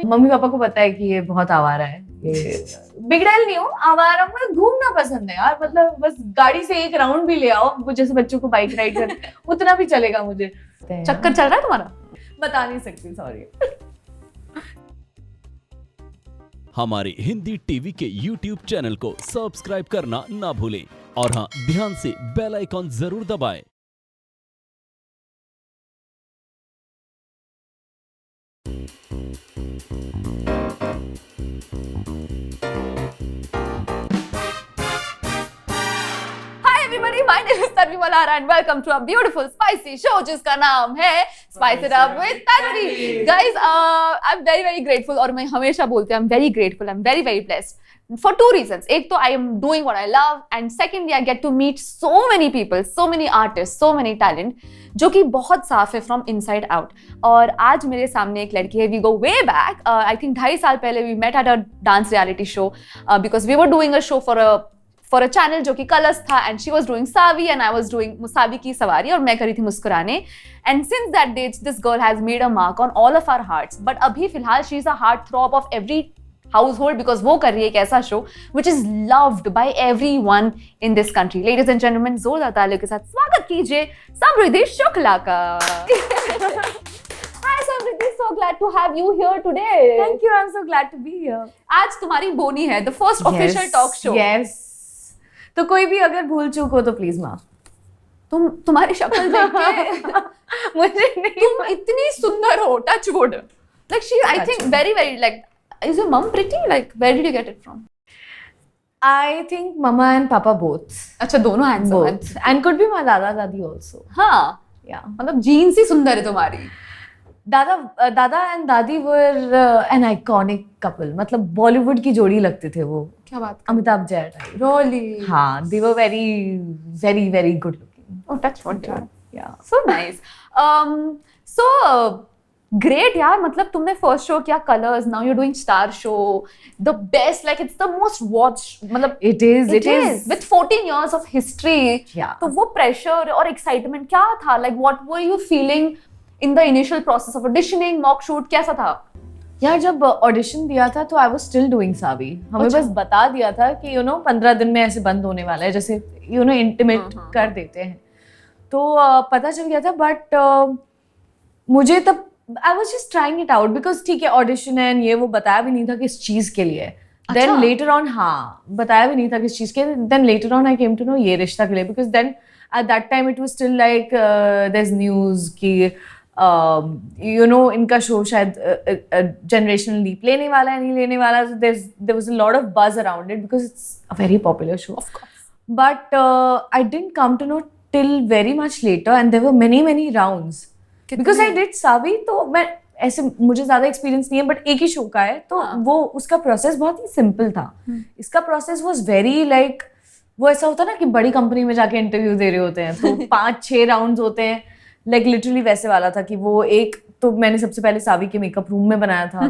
Mummy papa को पता है कि ये बहुत आवारा है, ये बिगड़ैल नहीं हूँ, आवारा, मुझे घूमना पसंद है यार, मतलब बस गाड़ी से एक राउंड भी ले आओ, जैसे बच्चों को बाइक राइड कर उतना भी चलेगा मुझे। चक्कर चल रहा है तुम्हारा? बता नहीं सकती, सॉरी। हमारे हिंदी टीवी के YouTube चैनल को सब्सक्राइब करना ना भूलें और हाँ, ध्यान से बेल आइकॉन जरूर दबाएं। Everybody, my name is Tanvi Malhara and welcome to a beautiful spicy show जिसका नाम है Spice It Up with Tanvi. Guys, I'm very grateful और मैं हमेशा बोलती हूँ I'm very grateful, I'm very blessed for two reasons. एक तो I am doing what I love and secondly I get to meet so many people, so many artists, so many talent जो कि बहुत साफ है from inside out. और आज मेरे सामने एक लड़की है, we go way back, I think 2.5 साल पहले we met at a dance reality show because we were doing a show for a channel जो कि कलर्स था and she was doing Savi and I was doing Savi की सवारी और मैं करी थी मुस्कुराने. And since that date this girl has made a mark on all of our hearts. But अभी फिलहाल she is a heartthrob of every household because वो कर रही है एक ऐसा show which is loved by everyone in this country. Ladies and gentlemen, जोरदार तालियों के साथ स्वागत कीजिए समृद्धि शुक्ला का. Hi Samriddhi, so glad to have you here today. Thank you, I'm so glad to be here. आज तुम्हारी बोनी है, the first official talk show. Yes. तो कोई भी अगर भूल चूक हो तो प्लीज माफ. तुम्हारी शक्ल देख के मुझे नहीं, तुम इतनी सुंदर हो, touch wood. Like she, I think very like, is your mom pretty? Like where did you get it from? I think mama and papa both. अच्छा, दोनों handsome हैं. Both. And could be my dada dadi also. हाँ, Yeah. मतलब jeans ही सुंदर है तुम्हारी. दादा and दादी वर एन आइकॉनिक कपल. मतलब बॉलीवुड की जोड़ी लगते थे वो. क्या बात? अमिताभ जैन. Really? हाँ, they were very good looking. Oh, touch wood. Yeah. So nice. So great यार. मतलब तुमने first show किया Colors. Now you're doing Star Show. The best, like it's the most watched. मतलब It is. With 14 years of history. Yeah. तो वो pressure और excitement क्या था? Like what were you feeling in the initial process of auditioning, mock shoot? कैसा था? यार जब ऑडिशन दिया था तो आई वाज स्टिल डूइंग सावी. हमें बस बता दिया था कि 15 दिन में ऐसे बंद होने वाला है, जैसे इंटिमेट कर देते हैं. तो पता चल गया था. बट मुझे तब I was just trying it out because ठीक है ऑडिशन है ये वो, बताया भी नहीं था किस चीज के लिए. देन लेटर ऑन, हाँ, बताया भी नहीं था किस चीज के. Then later on I came to know Yeh Rishta के लिए, because then at that time it was still like there is news कि इनका शो शायद जनरेशनल लीप लेने वाला है, नहीं लेने वाला. There was a lot of buzz around it because it's a very popular show. But I didn't come to know till very much later and there were many rounds because I did Savi. तो मैं ऐसे, मुझे ज्यादा experience नहीं है but एक ही show का है तो वो उसका प्रोसेस बहुत ही सिंपल था. इसका प्रोसेस वाज वेरी लाइक, वो ऐसा होता है ना कि बड़ी कंपनी में जाके इंटरव्यू दे रहे होते हैं तो 5-6 राउंड्स होते हैं. लाइक लिटरली वैसे वाला था कि वो एक तो मैंने सबसे पहले सावी के मेकअप रूम में बनाया था.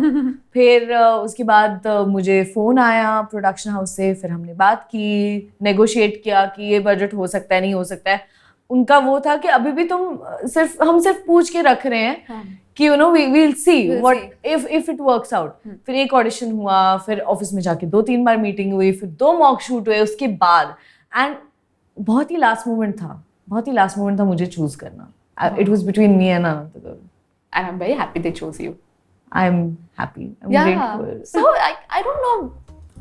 फिर उसके बाद मुझे फोन आया प्रोडक्शन हाउस से, फिर हमने बात की, नेगोशिएट किया कि ये बजट हो सकता है नहीं हो सकता है. उनका वो था कि अभी भी हम सिर्फ पूछ के रख रहे हैं कि we will see what if it works out. फिर एक ऑडिशन हुआ, फिर ऑफिस में जाके 2-3 बार मीटिंग हुई, फिर 2 मॉक शूट हुए उसके बाद. एंड बहुत ही लास्ट मोमेंट था मुझे चूज करना. It was between me and another girl. And I'm very happy they chose you. I'm happy. I'm grateful. So I don't know.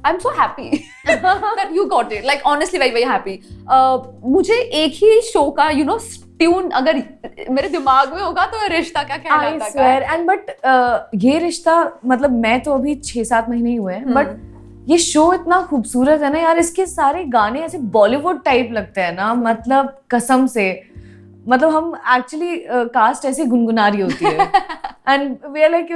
I'm so happy that you got it. Like honestly, very happy. मुझे एक ही show का tune अगर मेरे दिमाग में होगा तो रिश्ता क्या कहलाता है. I swear. And but ये रिश्ता, मतलब मैं तो अभी 6-7 महीने ही हुए हैं, बट ये शो इतना खूबसूरत है ना यार. इसके सारे गाने ऐसे बॉलीवुड टाइप लगते हैं ना, मतलब कसम से. मतलब हम एक्चुअली कास्ट ऐसे गुनगुना रही होती है एंड वी आर लाइक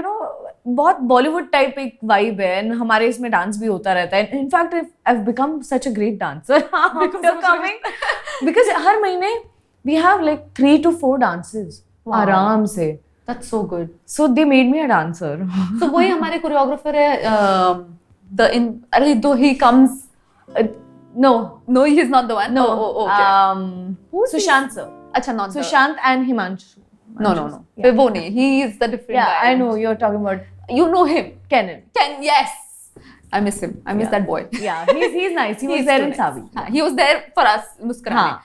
बहुत बॉलीवुड टाइप एक वाइब है. एंड हमारे इसमें डांस भी होता रहता है. In fact I have become such a great dancer after coming because हर महीने we have like 3 to 4 dances आराम से. That's so good. So they made me a dancer. So वही हमारे कोरियोग्राफर है. though he comes. No, he is not the one. No. Okay. Who's Sushant sir? अच्छा, not Sushant and Himanshu. No. Yeah. वो नहीं. He is the different guy. I know you're talking about. You know him. Kenan. Yes. I miss him. I miss Yeah. that boy. Yeah, he's nice. He was He's there too in nice. Savi. हाँ, he was there for us मुस्कुराने. हाँ.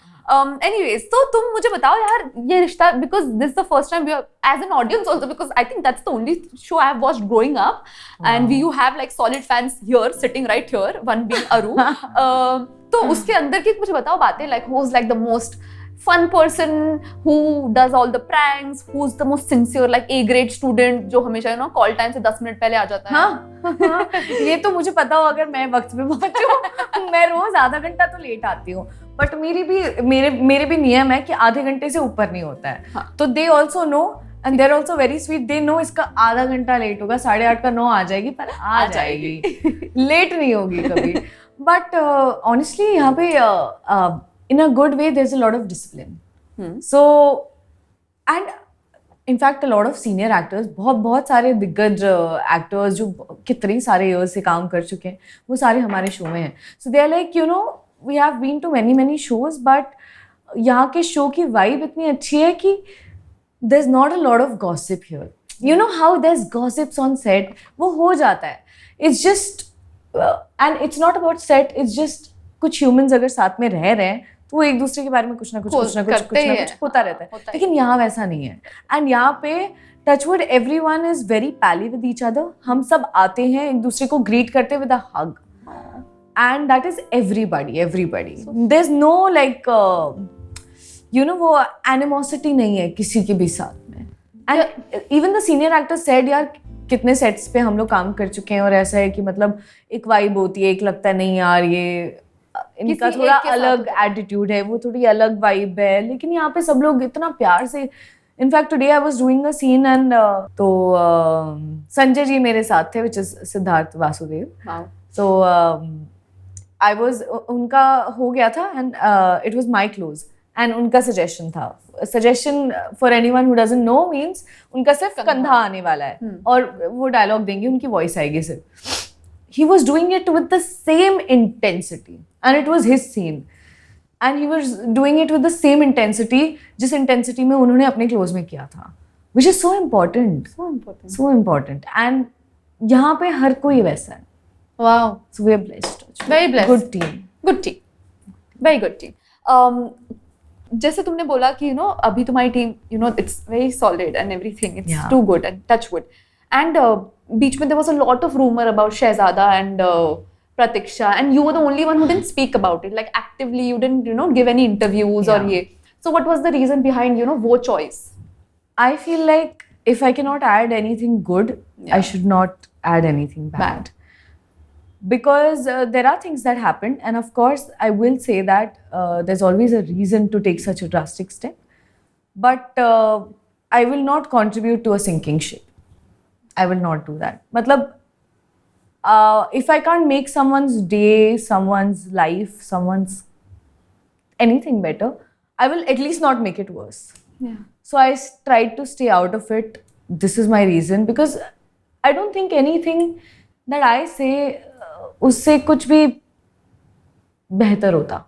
Anyways, तो तुम मुझे बताओ यार ये रिश्ता, because this is the first time we are as an audience also, because I think that's the only show I have watched growing up, and you have like solid fans here sitting right here, one being Aru. तो उसके अंदर की मुझे बताओ बातें, like who's like the most fun person, who does all the pranks, who's the most sincere, like A grade student जो हमेशा call time से 10 मिनट पहले आ जाता है. हाँ, ये तो मुझे पता हो अगर मैं वक्त पे पहुंचूं. मैं रोज आधा घंटा तो लेट आती हूँ, बट मेरे भी नियम है कि आधे घंटे से ऊपर नहीं होता है. हाँ. तो they also know and they're also very sweet. They know इसका आधा घंटा लेट होगा, 8:30 का 9 आ जाएगी, पर आ जाएगी. लेट नहीं होगी कभी. बट ऑनेस्टली यहाँ पे in a good way there's a lot of discipline. So and in fact a lot of senior actors, बहुत सारे दिग्गज actors जो कितने सारे years से काम कर चुके हैं, वो सारे हमारे शो में हैं. So they are like, you know, we have been to many shows, but यहाँ के शो की vibe इतनी अच्छी है कि there's not a lot of gossip here. You know how there's gossips on set, वो हो जाता है. It's just and it's not about set, it's just कुछ humans अगर साथ में रह रहे हैं तो वो एक दूसरे के बारे में कुछ ना कुछ होता रहता है. लेकिन यहाँ वैसा नहीं है. एंड यहाँ पे touchwood everyone is very pally with each other. हम सब आते हैं एक दूसरे को ग्रीट करते with a hug, and that is everybody. There is no like you know वो एनिमोसिटी नहीं है किसी के भी साथ में. And even the senior actors said यार कितने सेट्स पे हम लोग काम कर चुके हैं और ऐसा है कि मतलब एक वाइब होती है, एक लगता है नहीं यार ये इनका थोड़ा अलग एटीट्यूड है, वो थोड़ी अलग वाइब है. लेकिन यहाँ पे सब लोग इतना प्यार से. In fact today I was doing a scene and तो संजय जी मेरे साथ थे, which is Siddharth Vasudev. So I was उनका हो गया था and it was my close and उनका सजेशन था. Suggestion for anyone who doesn't know means उनका सिर्फ कंधा आने वाला है और वो डायलॉग देंगे, उनकी वॉइस आएगी सिर्फ. He was doing it with the same intensity and it was his scene and he was doing it with the same intensity जिस intensity में उन्होंने अपने close में किया था, which is so important and यहाँ पे हर कोई वैसा है. Wow. So we are blessed. Very blessed. Good team. Very good team. जैसे तुमने बोला कि अभी तुम्हारी team it's very solid and everything, it's too good and touch wood. And बीच में there was a lot of rumor about Shehzada and Pratiksha, and you were the only one who didn't speak about it, like actively you didn't give any interviews or ye. So what was the reason behind वो choice? I feel like if I cannot add anything good, I should not add anything bad. Because there are things that happened, and of course I will say that there's always a reason to take such a drastic step, but I will not contribute to a sinking ship. I will not do that. Matlab, if I can't make someone's day, someone's life, someone's anything better, I will at least not make it worse. Yeah. So I tried to stay out of it. This is my reason, because I don't think anything that I say उससे कुछ भी बेहतर होता.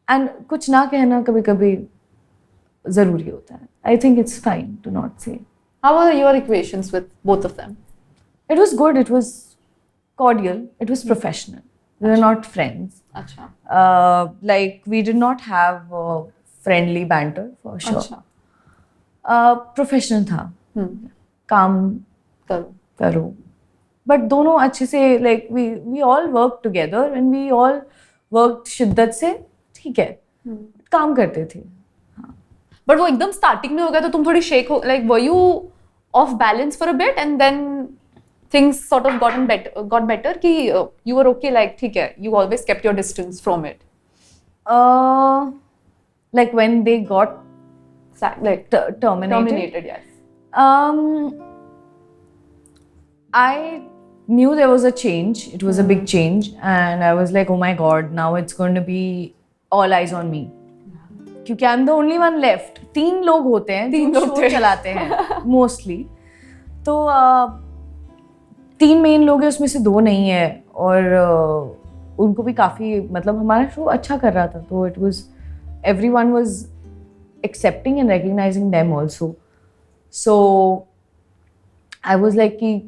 And कुछ ना कहना कभी कभी जरूरी होता है. I think it's fine to not say. How were your equations with both of them? It was good. It was cordial. It was professional. We were not friends. Acha. Like we did not have friendly banter for sure. Acha. Professional था. काम करो. But दोनों अच्छे से like we all worked together and we all worked शिद्दत से. ठीक है. काम करते थे. But वो एकदम starting में हो गया तो तुम थोड़ी shake हो, like were you off balance for a bit and then things sort of got better कि you were okay, like ठीक है, you always kept your distance from it? Like when they got like terminated. Yes. I knew there was a change. It was a big change and I was like, oh my god, now it's going to be all eyes on me. क्योंकि I'm the only one left. 3 लोग होते हैं जो show चलाते हैं mostly. तो 3 main लोग हैं, उसमें से 2 नहीं है और उनको भी काफ़ी मतलब हमारा शो अच्छा कर रहा था, तो it was everyone was accepting and recognizing them also. So I was like कि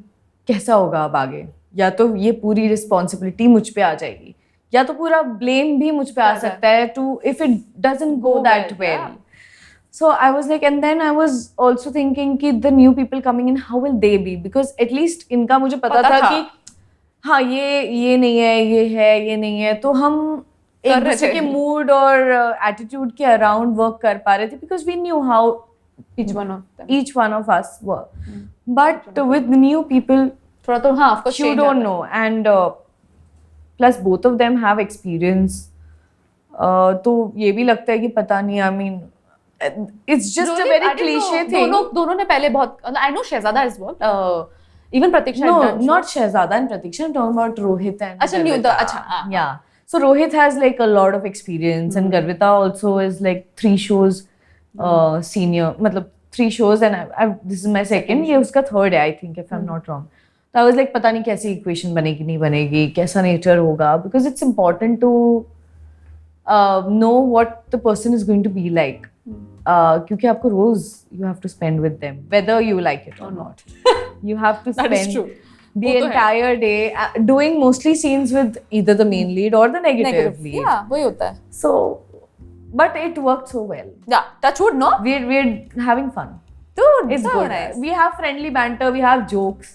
कैसा होगा अब आगे, या तो ये पूरी रिस्पॉन्सिबिलिटी मुझ पे आ जाएगी या तो पूरा ब्लेम भी मुझ पे आ सकता है too if it doesn't go that well. So I was like, and then I was also thinking कि the new people coming in, how will they be? Because at least इनका मुझे पता था कि हाँ ये नहीं है, ये नहीं है, तो हम एक दूसरे के मूड और एटीट्यूड के अराउंड वर्क कर पा रहे थे because we knew how each one of us were. But with new people, थोड़ा तो हाँ, of course you don't know, and plus both of them have experience. तो ये भी लगता है कि पता नहीं, I mean, it's just a very cliche thing. दोनों ने पहले बहुत, I know Shehzada as well. Even Pratiksha. No, not Shehzada and Pratiksha. I'm talking about Rohit and Garvita. Acha. Yeah. So Rohit has like a lot of experience, and Garvita also is like 3 shows senior. मतलब 3 shows, and this is my second. ये उसका third है, I think, if I'm not wrong. So I was like, पता नहीं कैसी equation बनेगी नहीं बनेगी, कैसा nature होगा, because it's important to know what the person is going to be like. क्योंकि आपको रोज you have to spend with them, whether you like it or not. You have to spend the entire day doing mostly scenes with either the main lead or the negative lead. Yeah, वही होता है. So, but it worked so well. Yeah, touch wood, no? We're having fun. Dude, It's so good. nice. We have friendly banter. We have jokes.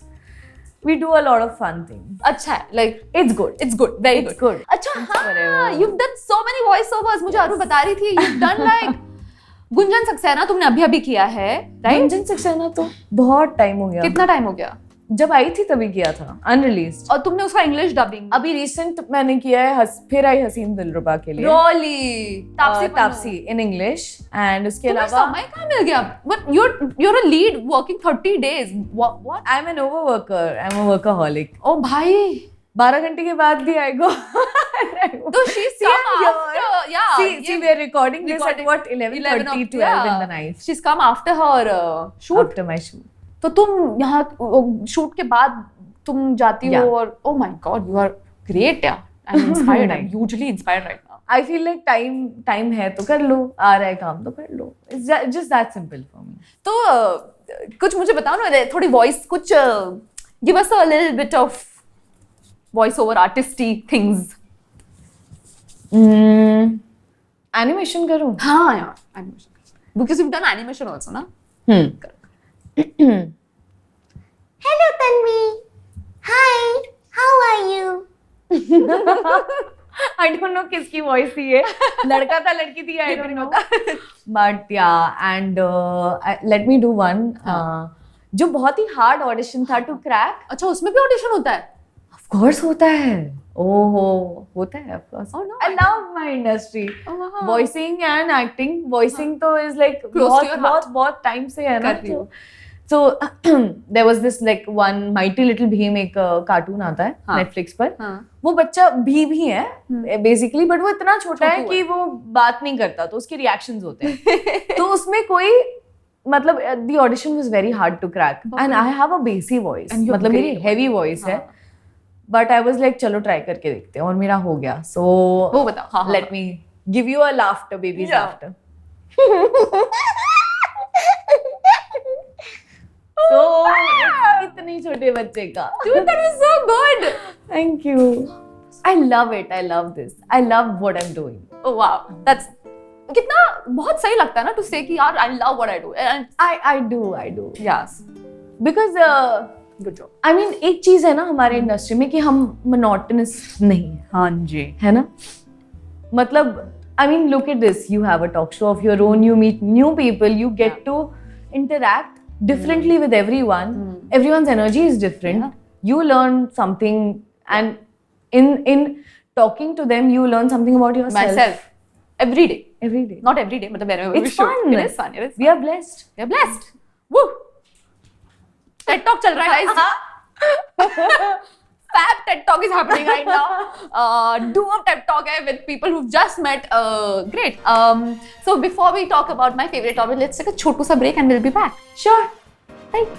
We do a lot of fun things. अच्छा है, like It's good. it's good, very It's good. good. अच्छा It's हाँ, whatever. you've done so many voiceovers. मुझे अरु बता रही थी, you've done like Gunjan Saxena तुमने अभी किया है, right? गुंजन सक्सेना तो बहुत टाइम हो गया. कितना टाइम हो गया? जब आई थी तभी किया था, अनरिलीज्ड. और तुमने उसका इंग्लिश डबिंग अभी रिसेंट मैंने किया है फिर आई हसीन दिलरुबा के लिए. रोली तापसी इन इंग्लिश, एंड उसके तुम्हें अलावा समय कहाँ मिल गया? But you're a lead working 30 days. What? I am an overworker, I am a workaholic. ओ भाई 12 घंटे के बाद भी आई गो. तो she's come after, yeah. See, we are recording this at what 11:30, 12 in the night. She's come after her shoot. After my shoot. तो तुम यहाँ शूट के बाद तुम जाती हो और oh my god, you are great, yeah. I'm inspired. I'm hugely inspired right now. I feel like time है तो कर लो, आ रहा है काम तो कर लो. It's just that simple for me. तो कुछ मुझे बताओ ना, थोड़ी वॉइस कुछ give us a little bit of voice over artisty things. Animation करूँ? हाँ यार, animation. Because you've done animation also, ना? Hello Tanvi. Hi. How are you? I don't know किसकी voice थी ये. लड़का था लड़की थी, I don't know. But yeah, and let me do one. जो बहुत ही hard audition था to crack. अच्छा, उसमें भी ऑडिशन होता है? Of course होता है. ओहो, होता है of course. Oh no. I love my industry. wow. Voicing and acting. Voicing तो is like Close to your heart. बहुत time से है ना. कर रही हो. So there was this like one Mighty Little Bheem, एक कार्टून आता है Netflix पर. वो बच्चा भी है basically, but वो इतना छोटा है कि वो बात नहीं करता, तो उसके reactions होते हैं. तो उसमें कोई मतलब the audition was very hard to crack, and I have a bassy voice. मतलब मेरी heavy voice है. But I was like, चलो try करके देखते हैं, और मेरा हो गया. So वो बताओ. let me give you a laughter, baby's laughter. So इतनी छोटे बच्चे का. Dude, that was so good. Thank you. I love it. I love this. I love what I'm doing. Oh wow, that's कितना बहुत सही लगता है ना to say कि यार I love what I do. And I do. yes, Because good job. I mean एक चीज है ना हमारे इंडस्ट्री में कि हम monotonous नहीं है. हाँ जी. है ना? मतलब I mean look at this. You have a talk show of your own. You meet new people. You get to interact differently with everyone. Everyone's energy is different. You learn something, and in talking to them, you learn something about yourself. Myself. Every day. Every day. Not every day, मतलब whenever we It's shoot. fun. It is fun. It is. We are blessed. We are blessed. Woo. TED Talk चल रहा है guys. Fab TED Talk is happening right now. Do a TED Talk with people who've just met. Great. So before we talk about my favorite topic, let's take a छोटू सा break and we'll be back. Sure. Right.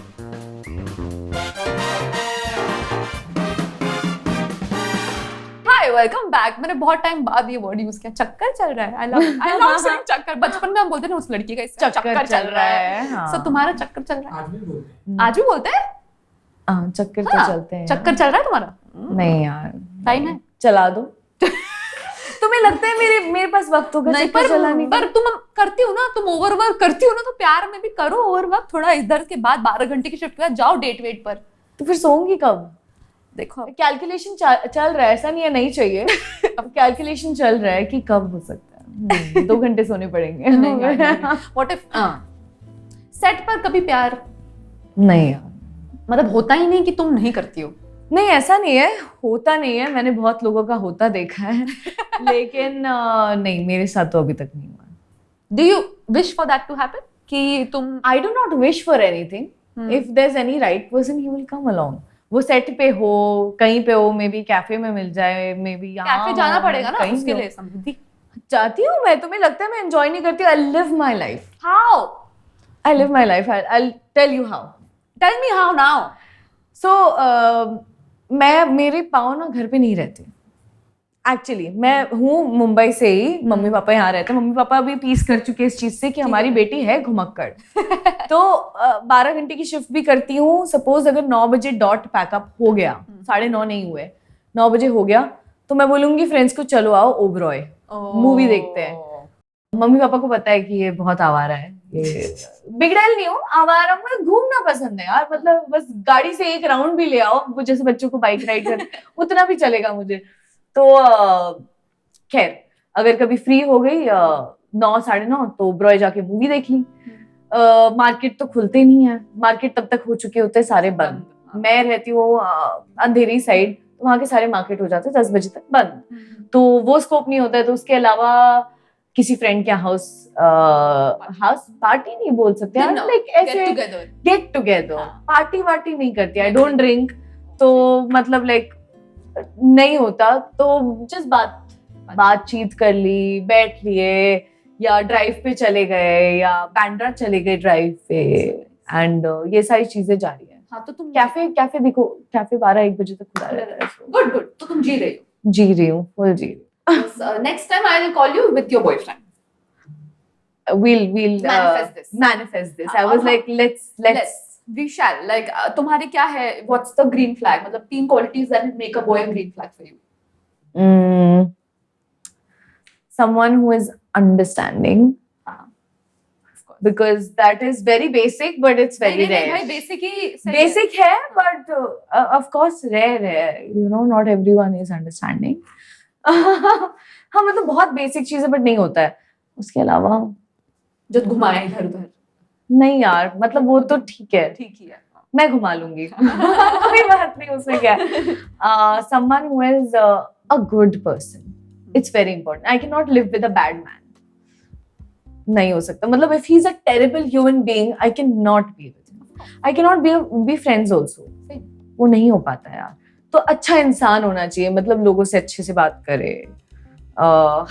Hi, welcome back. मैंने बहुत time बाद ये word use किया, चक्कर चल रहा है. I love saying चक्कर. बचपन में हम बोलते थे उस लड़की का चक्कर चल रहा है. हाँ. So तुम्हारा चक्कर चल रहा है. आज भी बोलते हैं. हाँ, चक्कर तो हाँ, चलते हैं। चक्कर चल रहा है तुम्हारा? नहीं यार, टाइम है, चला दो। तुम्हें लगता है मेरे पास वक्त होगा नहीं चक्कर चलाने का? पर तुम करती हो ना, तुम ओवरवर्क करती हो ना, तो प्यार में भी करो ओवरवर्क थोड़ा। इधर के बाद 12 घंटे की शिफ्ट के बाद जाओ डेट वेट पर। तो फिर सोऊंगी कब? देखो कैलकुलेशन चल रहा है, ऐसा नहीं है नहीं चाहिए। अब कैलकुलेशन चल रहा है कि कब हो सकता है। 2 घंटे सोने पड़ेंगे। व्हाट इफ सेट पर कभी प्यार नहीं यार, मतलब होता ही नहीं कि तुम नहीं करती हो? नहीं ऐसा नहीं है, होता नहीं है, मैंने बहुत लोगों का होता देखा है। लेकिन नहीं, मेरे साथ तो अभी तक नहीं हुआ। Do you wish for that to happen कि तुम? I do not wish for anything. If there is any right person he will come along. वो सेट पे हो, कहीं पे हो, मे बी कैफे में मिल जाए, मे बी कैफे जाना पड़ेगा ना उसके लिए। समृद्धि चाहती हूँ मैं, तुम्हें लगता है मैं एंजॉय नहीं करती? I live my life, how? I live my life, I tell you how. Tell me how now. So मैं, मेरे पाँव ना घर पे नहीं रहते एक्चुअली। मैं हूँ मुंबई से ही, मम्मी पापा यहाँ रहते हैं। मम्मी पापा अभी पीस कर चुके इस चीज से कि हमारी बेटी है घुमक्कड़। तो 12 घंटे की शिफ्ट भी करती हूँ। सपोज अगर 9 बजे डॉट पैकअप हो गया, 9:30 नहीं हुए, 9 बजे हो गया, तो मैं बोलूंगी फ्रेंड्स को चलो आओ ओबरॉय मूवी देखते हैं। मम्मी पापा को पता है कि ये बहुत आवारा है, ये बिगड़ैल नहीं हूँ, आवारा, मुझे घूमना पसंद है यार। मतलब बस गाड़ी से एक राउंड भी ले आओ, वो जैसे बच्चों को बाइक राइड कर, उतना भी चलेगा मुझे। तो खैर, अगर कभी फ्री हो गई 9 9:30 तो ब्रॉय जाके मूवी देख ली। मार्केट तो खुलते नहीं है, मार्केट तब तक हो चुके होते हैं सारे बंद। मैं रहती हूँ अंधेरी साइड, तो वहां के सारे मार्केट हो जाते हैं 10 बजे तक बंद। तो वो स्कोप नहीं होता है। तो उसके अलावा किसी फ्रेंड के हाउस पार्टी नहीं बोल सकते यार, लाइक ऐसे गेट टुगेदर, पार्टी वार्टी नहीं करती। आई डोंट ड्रिंक, तो मतलब लाइक नहीं होता। तो जस्ट बातचीत कर ली, बैठ लिए, या ड्राइव पे चले गए, या बैंड्रा चले गए ड्राइव पे, एंड ये सारी चीजें जारी है। हाँ, तो तुम कैफे देखो, कैफे 12-1 बजे तक खुला रहता है। गुड। तो तुम जी रही हो? जी रही हूँ, फुल जी रही हूँ। Next time I will call you with your boyfriend. We'll manifest this. I was like, let's. We shall. Like तुम्हारे क्या है? What's the green flag? मतलब 3 qualities that will make a boy a green flag for you. Someone who is understanding. Of course. Because that is very basic, but it's very नहीं, rare. भाई basic ही सही Basic है, but of course rare है. You know, not everyone is understanding. हाँ, मतलब बहुत basic चीज है, बट नहीं होता है। उसके अलावा जो घुमाए इधर उधर नहीं यार, मतलब वो तो ठीक है, ठीक ही है, मैं घुमा लूंगी। कोई बात नहीं, उसमें क्या है। Someone who is a good person. It's very important. I cannot live with a bad man. नहीं हो सकता। मतलब if he's a terrible human being, I cannot be with him. I cannot be friends also. वो नहीं हो पाता यार। तो अच्छा इंसान होना चाहिए, मतलब लोगों से अच्छे से बात करे,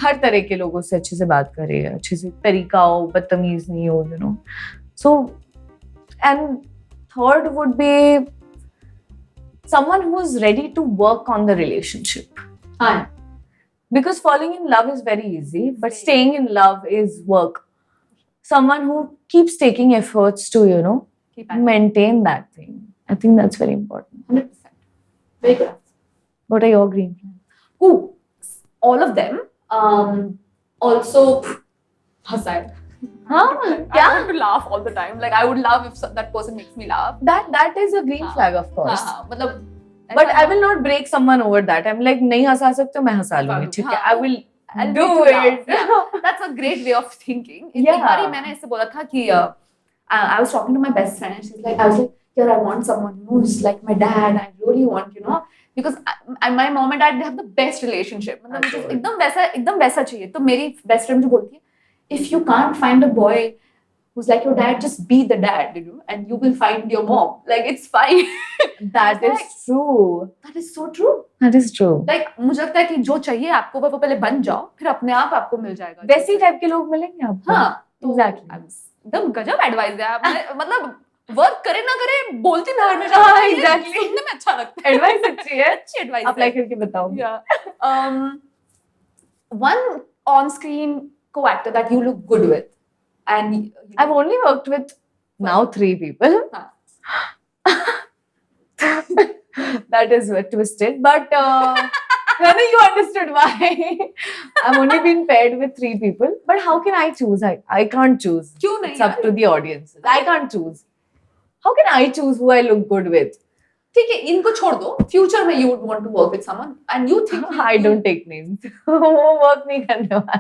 हर तरह के लोगों से अच्छे से बात करे, अच्छे से तरीका हो, बदतमीज नहीं हो, you know. So, and third would be someone who is ready to work on the relationship. हाँ, Because falling in love is very easy, but staying in love is work. Someone who keeps taking efforts to, you know, keep at it. maintain that thing. I think that's very important. 100%. Very good. What are your green flags? Ooh, all of them. Also, हंसाए. Huh? I want to laugh all the time. Like I would love if that person makes me laugh. That is a green flag, of course. हाँ, मतलब. But I will not break someone over that. I'm like, नहीं हंसा सकते हो, मैं हंसा लूंगी, ठीक है? I will I'll do make you laugh. it. Yeah. That's a great way of thinking. Yeah. एक बारी मैंने इससे बोला था कि I was talking to my best friend and she's like, I was like, yeah, I want someone who's like my dad. I really want, you know, because my mom and dad, they have the best relationship. मतलब मुझे एकदम वैसा चाहिए. तो मेरी best friend मुझे बोलती है, if you can't find a boy who's like your dad, just be the dad, you know, and you will find your mom. Like it's fine. That is true. That is so true. That is true. Like मुझे लगता है कि जो चाहिए आपको वो पहले बन जाओ, फिर अपने आप आपको मिल जाएगा. वैसी टाइप के लोग मिलेंगे आपको. हाँ, Exactly. एकदम गजब एडवाइस है आपने. मतलब वर्क करे ना करे, बोलती ना में हाँ, exactly. सुनने में अच्छा लगता है. एडवाइस अच्छी है. अच्छी एडवाइस. अप्लाई करके बताओ. Yeah. One on-screen co-actor that you look good with, and I've only worked with now 3 people. हाँ. That is twisted, but whether you understood why. I've only been paired with 3 people, but how can I choose? I can't choose. क्यों नहीं It's up to the audience. I can't choose. How can I choose who I look good with? ठीक है, इनको छोड़ दो. Future में you would want to work with someone and you think I don't take names. वो work नहीं करने वाला.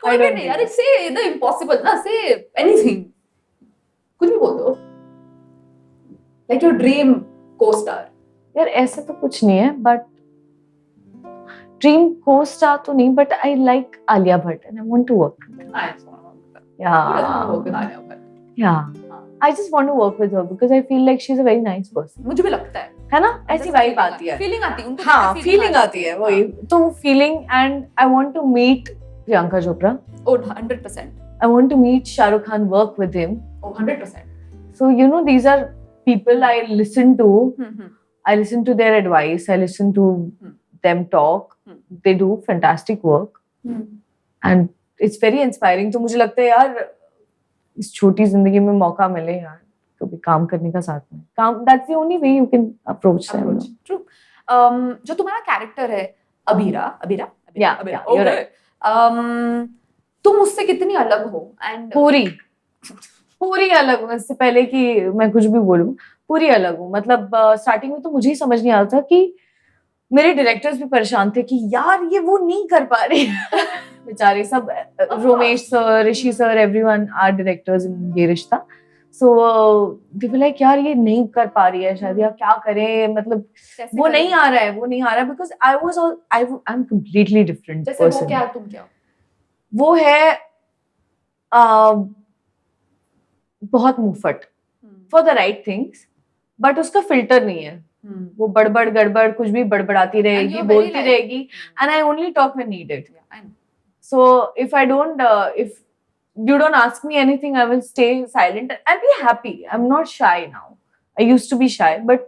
कोई भी नहीं यार, say the impossible ना, say anything. कुछ भी बोल दो. Like your dream co-star. यार ऐसा तो कुछ नहीं है, but dream co-star तो नहीं, but I like Alia Bhatt and I want to work with her. I just want to work with her. Who doesn't want to work with Alia Bhatt? Yeah. I just want to work with her because I feel like she's a very nice person. मुझे भी लगता है. है ना? ऐसी vibe आती है. Feeling आती है. उनको हाँ, feeling आती है वही. तो feeling, and I want to meet Priyanka Chopra. Oh, 100%. I want to meet Shah Rukh Khan, work with him. Oh, 100%. So you know, these are people I listen to. I listen to their advice. I listen to them talk. They do fantastic work, and it's very inspiring. तो मुझे लगता है यार, इस छोटी जिंदगी में मौका मिले यार, कभी काम करने का साथ में. काम, that's the only way you can approach them. True. जो तुम्हारा कैरेक्टर है अबीरा. Yeah, you're right. तुम उससे कितनी अलग हो? एंड पूरी अलग हूँ. इससे पहले कि मैं कुछ भी बोलूं, पूरी अलग हूँ. मतलब स्टार्टिंग में तो मुझे ही समझ नहीं आता था कि मेरे डायरेक्टर्स भी परेशान थे कि यार ये वो नहीं कर पा रहे. बेचारे सब, Romesh sir, Rishi sir, everyone are directors in Yeh Rishta. So they were like यार ये नहीं कर पा रही है शायद, या क्या करें, मतलब वो नहीं आ रहा है because I am completely different जैसे वो पर्सन. क्या, तुम क्या? वो है बहुत मुंहफट for the right things, but उसका फिल्टर नहीं है. वो बड़बड़ गड़बड़ कुछ भी बड़बड़ाती रहेगी, you're बोलती very रहेगी, and I only talk when needed. I know. So if I don't, if you don't ask me anything, I will stay silent and be happy. I'm not shy now. I used to be shy, but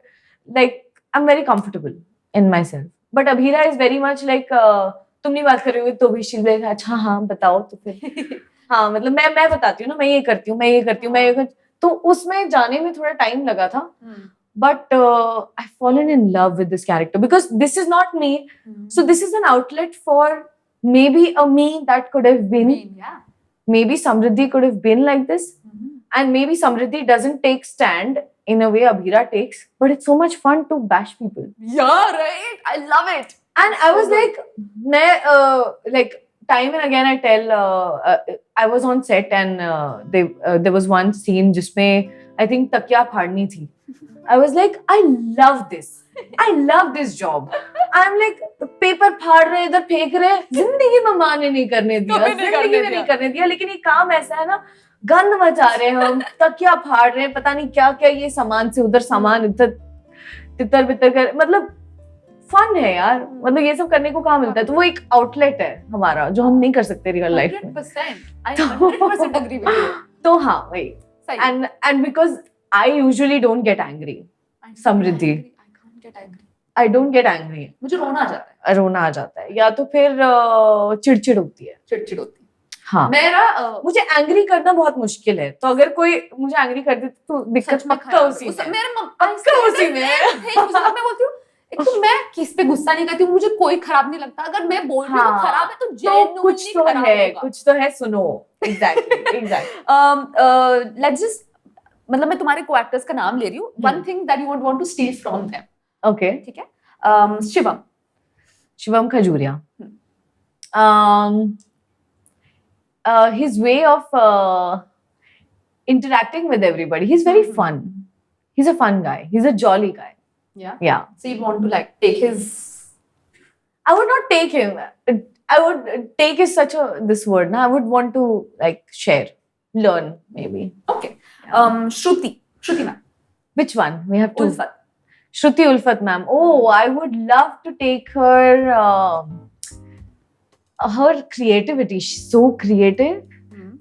like I'm very comfortable in myself. But Abhira is very much like तुम नहीं बात कर रही हो तो भी she'll be like अच्छा हाँ बताओ तो फिर हाँ मतलब मैं बताती हूँ ना, मैं ये करती हूँ. तो उसमें जाने में थोड़ा टाइम लगा था. But I've fallen in love with this character because this is not me. So this is an outlet for maybe a me that could have been. Yeah. Maybe Samriddhi could have been like this. And maybe Samriddhi doesn't take stand in a way Abhira takes. But it's so much fun to bash people. Yeah, right? I love it. And I was like, like time and again I tell, I was on set and there was one scene जिसमें I think तकिया फाड़नी थी. I was like, I love this job. I'm like, paper फाड़ रहे, इधर फेंक रहे, जिंदगी में माँ ने नहीं करने दिया, लेकिन ये काम ऐसा है ना, गंद मचा रहे हम, तकिया फाड़ रहे, पता नहीं क्या क्या, ये सामान से उधर सामान, इधर तितर बितर कर, मतलब फन है यार. मतलब ये सब करने को कहाँ मिलता है. तो वो एक आउटलेट है हमारा जो हम नहीं कर सकते रियल लाइफ में. 100%. I 100% agree with you. तो हाँ वही. And because I usually don't get angry. Samriddhi. I can't get angry. I don't get angry. मुझे रोना आ जाता है. या तो फिर चिड़चिड़ होती है. चिड़चिड़ होती है. हाँ. मुझे एंग्री करना बहुत मुश्किल है. तो अगर कोई मुझे एंग्री कर दे तो दिक्कत पक्का उसी में. मैं बोलती हूँ, एक तो मैं किस पे गुस्सा नहीं करती हूँ, मुझे कोई खराब नहीं लगता. अगर मैं बोल रही हूँ खराब है तो genuinely कुछ तो है सुनो. Exactly. Let's just, मतलब मैं तुम्हारे को-एक्टर्स का नाम ले रही हूँ. One thing that you would want to steal from them. Okay. ठीक है. Shivam Khajuria. His way of interacting with everybody, he's very fun. He's a fun guy. He's a jolly guy. Yeah. So you want to like take his... I would not take him. I would take is such a this word. Na? I would want to like share, learn maybe. Okay. Shruti ma'am. Which one? We have two. Ulfat. Shruti Ulfat ma'am. Oh, I would love to take her. Her creativity. She's so creative.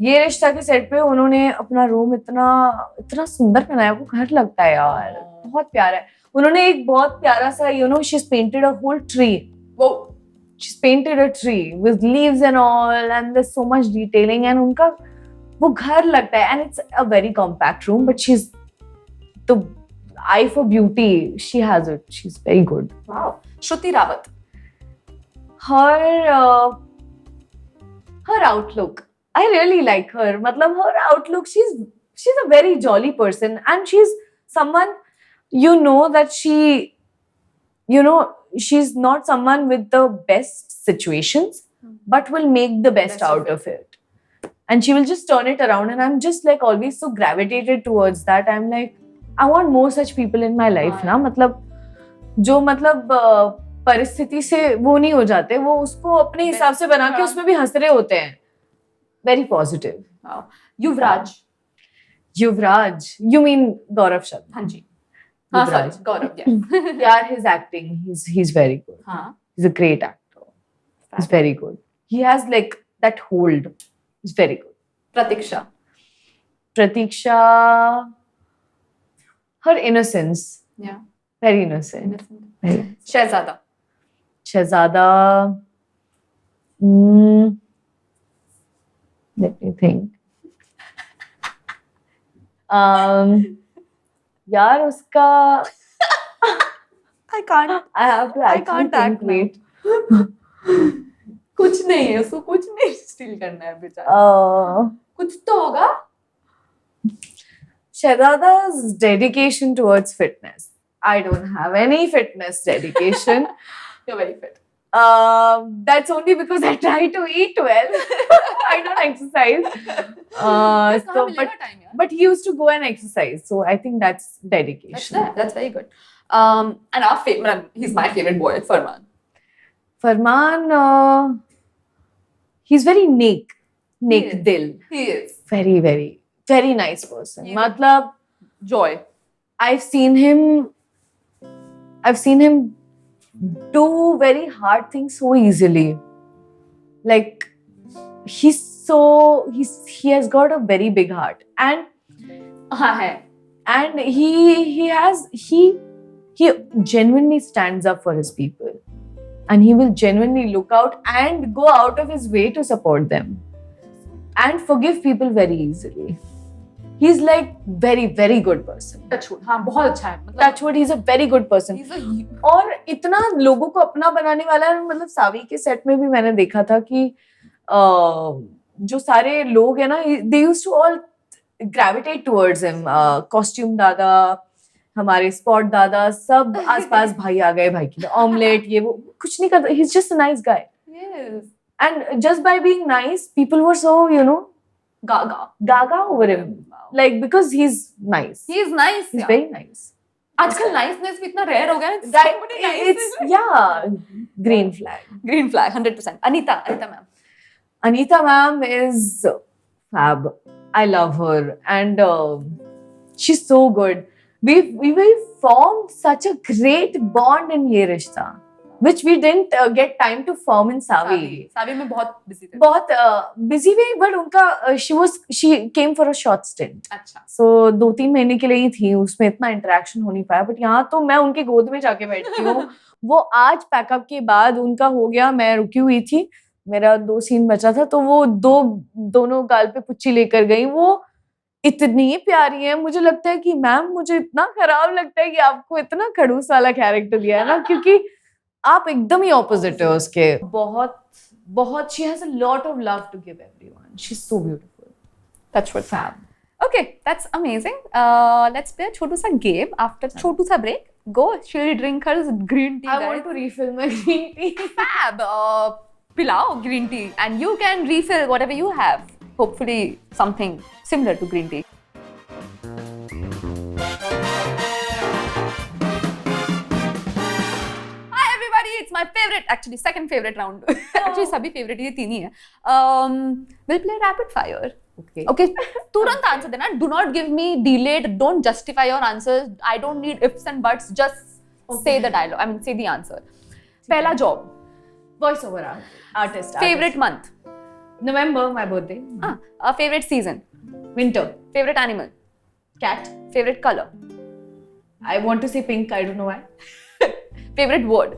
ये रिश्ता के set पे उन्होंने अपना room इतना सुंदर बनाया, वो घर लगता है यार, बहुत प्यारा है. उन्होंने एक बहुत प्यारा सा, she's painted a whole tree. Whoa. She's painted a tree with leaves and all, and there's so much detailing, and उनका वो घर लगता है, and it's a very compact room, but she's the eye for beauty, she has it. She's very good. Wow. Shruti Rawat. Her outlook, I really like her. Matlab, her outlook, she's a very jolly person, and she's someone, that she's not someone with the best situations, but will make the best out of it. And she will just turn it around, and I'm just like always so gravitated towards that. I'm like, I want more such people in my life ना. मतलब परिस्थिति से वो नहीं हो जाते, वो उसको अपने हिसाब से बना के उसमें भी हंस रहे होते हैं. Very positive. Wow. Yuvraj. Yuvraj, you mean Gaurav Sharma? हाँ जी. हाँ, sorry, Yuvraj. Gaurav. Yeah. Yeah, his acting, he's very good. हाँ. He's a great actor. He's very good. He has like that hold. He's very good. Pratiksha. Pratiksha, her innocence, Yeah. very innocent. Innocent. Very. Shehzada. Shehzada, let me think. यार उसका I can't. I have to I actually can't think. act now. Wait. कुछ नहीं है, उसको कुछ नहीं steel करना है बेचारा. कुछ तो होगा. Shehzada's dedication towards fitness. I don't have any fitness dedication. You're very fit. That's only because I try to eat well. I don't exercise. कहाँ मिलेगा time यार? But he used to go and exercise. So I think that's dedication. That's very good. And our favorite, he's my favorite boy, Farman. Farman, he's very neek Yes. dil. He is. Very, very, very nice person. He's- Matlab, Joy. I've seen him do very hard things so easily. Like he has got a very big heart, and हाँ है. and he genuinely stands up for his people, and he will genuinely look out and go out of his way to support them and forgive people very easily. He's like very, very good person. Touchwood. हाँ बहुत अच्छा है. मतलब Touchwood, he's a very good person. he's a और इतना लोगों को अपना बनाने वाला है. मतलब सावी के सेट में भी मैंने देखा था कि जो सारे लोग हैं ना, they used to all gravitate towards him. Costume दादा, हमारे स्पॉट दादा, सब आसपास भाई आ गए, भाई के लिए ऑमलेट, ये वो कुछ नहीं करता. He's just a nice guy. yes. And just by being nice, people were so, gaga over him. Wow. Like, because he's nice. He is nice. He's yeah. very nice. आजकल niceness भी इतना rare हो गया है. That, Somebody nice it's, is- yeah, green flag. Green flag, 100%. Anita ma'am. Anita ma'am is fab. I love her. And she's so good. We formed such a great bond in Ye Rishta, which we didn't get time to form in Savi. सावी में बहुत busy थे. बहुत busy way, but उनका she came for a short stint. अच्छा. So 2-3 महीने के लिए ही थी, उसमें इतना इंटरेक्शन हो नहीं पाया. बट यहाँ तो मैं उनके गोद में जाके बैठती हूँ. वो आज पैकअप के बाद उनका हो गया, मैं रुकी हुई थी, मेरा 2 सीन बचा था, तो वो दोनों गाल पे पुच्ची लेकर गई. वो इतनी प्यारी है. मुझे लगता है कि मैम, मुझे इतना खराब लगता है कि आपको इतना खड़ूस वाला कैरेक्टर दिया है ना, क्योंकि आप एकदम ही ऑपोजिट हो उसके. बहुत she has a lot of love to give everyone. She's so beautiful. Touchwood. Fab. Okay, that's amazing. Let's play a छोटू सा game. After छोटू सा break, go. She'll drink her green tea. I guys. want to refill my green tea. Fab. Pilao green tea, and you can refill whatever you have. Hopefully, something similar to green tea. Hi everybody, it's my favorite, actually second favorite round. Actually, सभी favorite ये तीन ही है. We'll play rapid fire. Okay. Okay, तुरंत answer देना. Do not give me delayed. Don't justify your answers. I don't need ifs and buts. Just say the dialogue. I mean, say the answer. पहला job. Voice over artist. Favorite month. November, my birthday. Favorite season. Winter. Favorite animal. Cat. Favorite color. I want to say pink. I don't know why. Favorite word.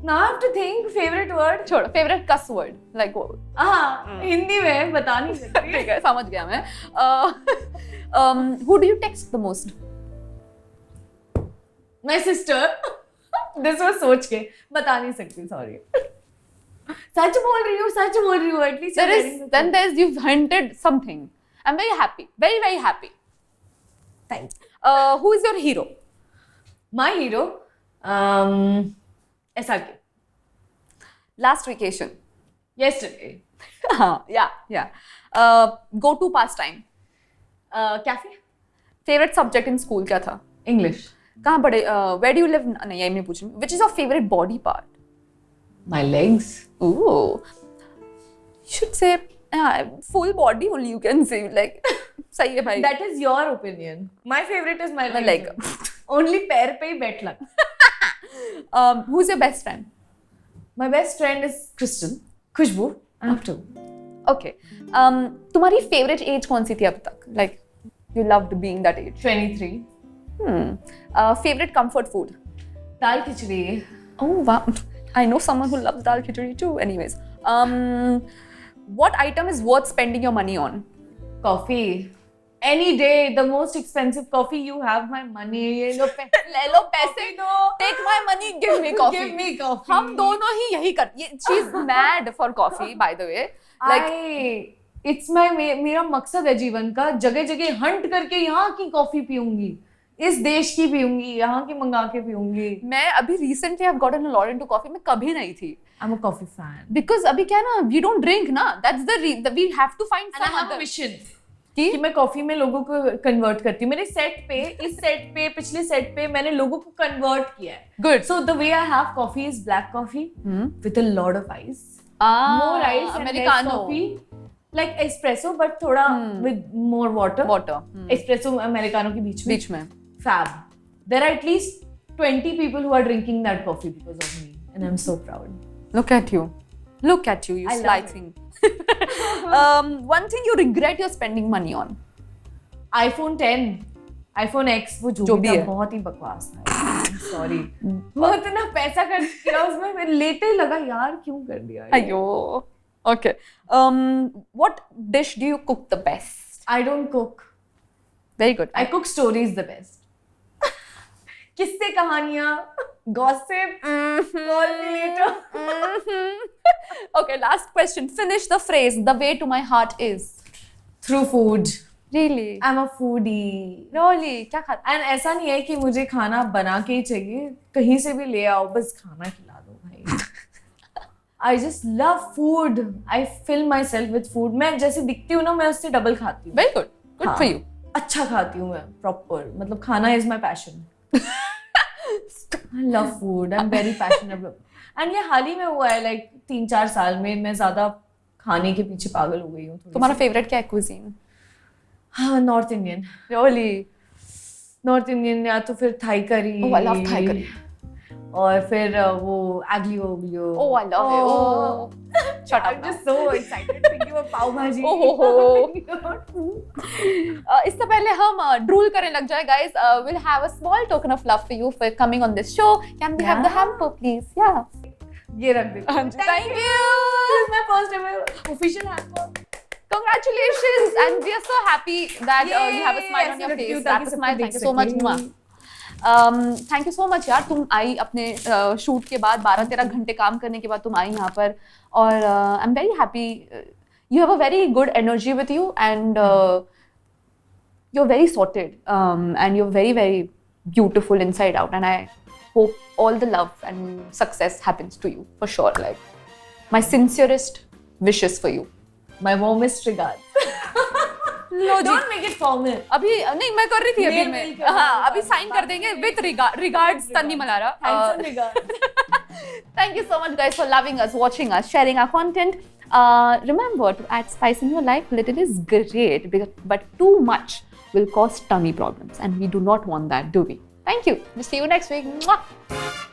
Now I have to think favorite word. छोड़ो, favorite cuss word like वो. हाँ, हिंदी में बता नहीं सकती. ठीक है, समझ गया मैं. Who do you text the most? My sister. This was सोच के बता नहीं सकती. Sorry. सच बोल रही हूँ. At least There's you've hinted something. I'm very happy. Very, very happy. Thanks. Who is your hero? My hero. SRK. Last vacation. Yesterday. Yeah. Go to pastime. Cafe. Favorite subject in school क्या था? English. कहाँ पढ़े? Where do you live? नहीं, ये मैं पूछूँ. Which is your favorite body part? My legs. Ooh. You should say full body only. You can say like. सही है भाई. That is your opinion. My favorite is my My leg. leg. Only पैर पे ही बैठ लगा. Who's your best friend? My best friend is Crystal. Khushboo. I have two. Okay. तुम्हारी favorite age कौन सी थी अब तक? Like you loved being that age. 23. Favorite comfort food? Dal khichdi. Oh wow. I know someone who loves dal khichdi too. Anyways, what item is worth spending your money on? Coffee. Any day, the most expensive coffee. You have my money. ले लो पैसे दो. Take my money, give me coffee. Give me coffee. हम दोनों ही यही कर. She's mad for coffee, by the way. Like, it's my मेरा मकसद है जीवन का. जगह जगह हंट करके यहाँ की कॉफी पीऊंगी. इस देश की पीऊंगी. यहाँ की मंगा के पीऊंगी. मैं अभी recently I've gotten a lot into coffee. मैं कभी नहीं थी. I'm a coffee fan. Because अभी क्या ना, we don't drink ना. That's the we have to find And some I have other. a mission. कि मैं कॉफी में लोगों को कन्वर्ट करती हूँ. मेरे सेट पे, इस सेट पे, पिछले सेट पे मैंने लोगों को कन्वर्ट किया है. Good. So the way I have coffee is black coffee with a lot of ice. More ice and less Americano. coffee. Like espresso but थोड़ा with more water. Water. Espresso americano के बीच में. Fab. There are at least 20 people who are drinking that coffee because of me, and I'm so proud. Look at you. Look at you, you I sly love it. thing. One thing you regret you're spending money on. iPhone 10, iPhone X, वो जो भी था बहुत ही बकवास था. Sorry. वो इतना पैसा खर्च किया उसमें, मैं लेते ही लगा यार क्यों कर दिया. Ayo. Okay. What dish do you cook the best? I don't cook. Very good. I cook stories the best. किस्से कहानियाँ, gossip, call me later. Okay, last question. Finish the phrase. The way to my heart is. Through food. Really? I'm a foodie. Really? क्या खाता? And ऐसा नहीं है कि मुझे खाना बना के ही चाहिए. कहीं से भी ले आओ, बस खाना खिला दो भाई. I just love food. I fill myself with food. मैं जैसे दिखती हूँ ना, मैं उससे डबल खाती हूँ. Very good. Good for you. अच्छा खाती हूँ मैं, proper. मतलब खाना is my passion. I love food. I'm very passionate. And ये हाल ही में हुआ है, like 3-4 साल में मैं ज़्यादा खाने के पीछे पागल हो गई हूँ. तुम्हारा favorite क्या है cuisine? हाँ, North Indian. Really? North Indian या तो फिर Thai curry. Oh, I love Thai curry. और फिर वो aglio olio. Oh, I love it. Oh. Shut up. I'm just so excited thinking of pav bhaji. इससे पहले हम ड्रूल करने लग जाए, guys. We'll have a small token of love for you for coming on this show. Can we have the hamper, please? Yeah. ये रख दे. Thank you. This is my first ever official hamper. Congratulations, and we are so happy that you have a smile on your face. That's a smile. Thank you so much, Mua. Thank you so much यार. तुम आई अपने shoot के बाद 12-13 घंटे काम करने के बाद तुम आई यहाँ पर, और I'm very happy. You have a very good energy with you, and you're very sorted, and you're very, very beautiful inside out, and I hope all the love and success happens to you for sure. Like my sincerest wishes for you. My warmest regards. Don't make it formal. अभी नहीं, मैं कर रही थी अभी Mail मैं. कर रही हाँ, हूँ. अभी साइन कर देंगे with regards तन्नी Malara. Thanks and regards. Thank you so much, guys, for loving us, watching us, sharing our content. Remember to add spice in your life. Little is great, but too much will cause tummy problems, and we do not want that, do we? Thank you. We'll see you next week. Mwah.